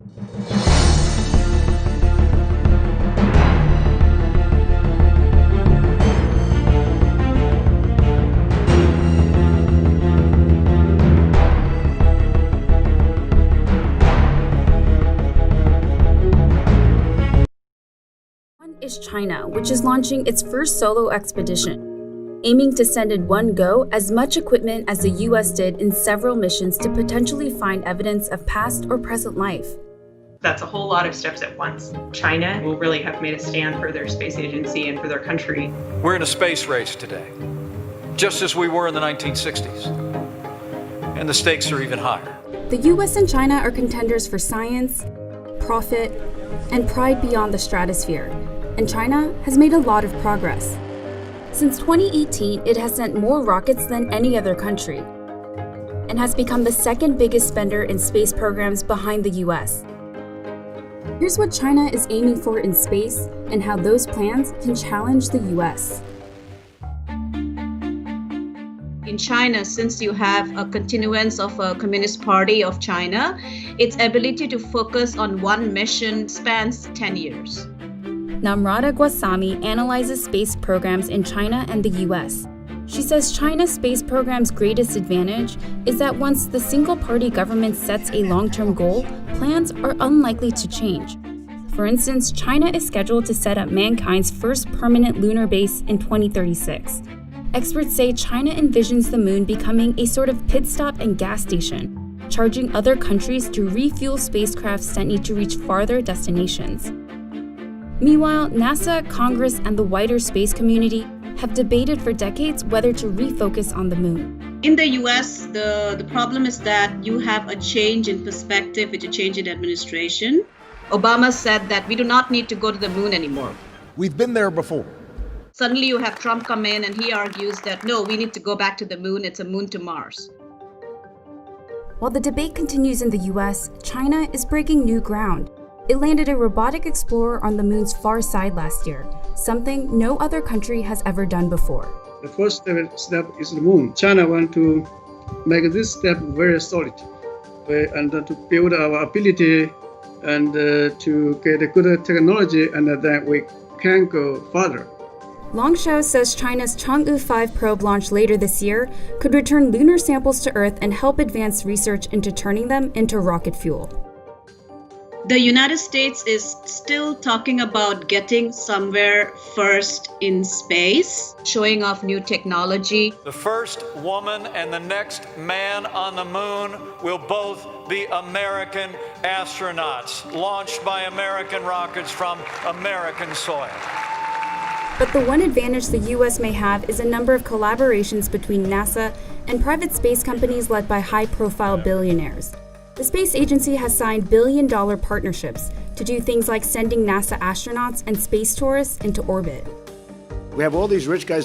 One is China, which is launching its first solo expedition, aiming to send in one go as much equipment as the US did in several missions to potentially find evidence of past or present life. That's a whole lot of steps at once. China will really have made a stand for their space agency and for their country. We're in a space race today, just as we were in the 1960s. And the stakes are even higher. The US and China are contenders for science, profit, and pride beyond the stratosphere, and China has made a lot of progress. Since 2018, it has sent more rockets than any other country, and has become the second biggest spender in space programs behind the US. Here's what China is aiming for in space and how those plans can challenge the US. In China, since you have a continuance of a Communist Party of China, its ability to focus on one mission spans 10 years. Namrata Goswami analyzes space programs in China and the US. She says China's space program's greatest advantage is that once the single-party government sets a long-term goal, plans are unlikely to change. For instance, China is scheduled to set up mankind's first permanent lunar base in 2036. Experts say China envisions the moon becoming a sort of pit stop and gas station, charging other countries to refuel spacecrafts that need to reach farther destinations. Meanwhile, NASA, Congress, and the wider space community have debated for decades whether to refocus on the moon. In the US, the problem is that you have a change in perspective with a change in administration. Obama said that we do not need to go to the moon anymore. We've been there before. Suddenly you have Trump come in and he argues that no, we need to go back to the moon. It's a moon to Mars. While the debate continues in the US, China is breaking new ground. It landed a robotic explorer on the moon's far side last year, something no other country has ever done before. The first step is the moon. China wants to make this step very solid and to build our ability and to get a good technology, and then we can go further. Longshou says China's Chang'e 5 probe launch later this year could return lunar samples to Earth and help advance research into turning them into rocket fuel. The United States is still talking about getting somewhere first in space, showing off new technology. The first woman and the next man on the moon will both be American astronauts, launched by American rockets from American soil. But the one advantage the US may have is a number of collaborations between NASA and private space companies led by high-profile billionaires. The space agency has signed billion-dollar partnerships to do things like sending NASA astronauts and space tourists into orbit. We have all these rich guys that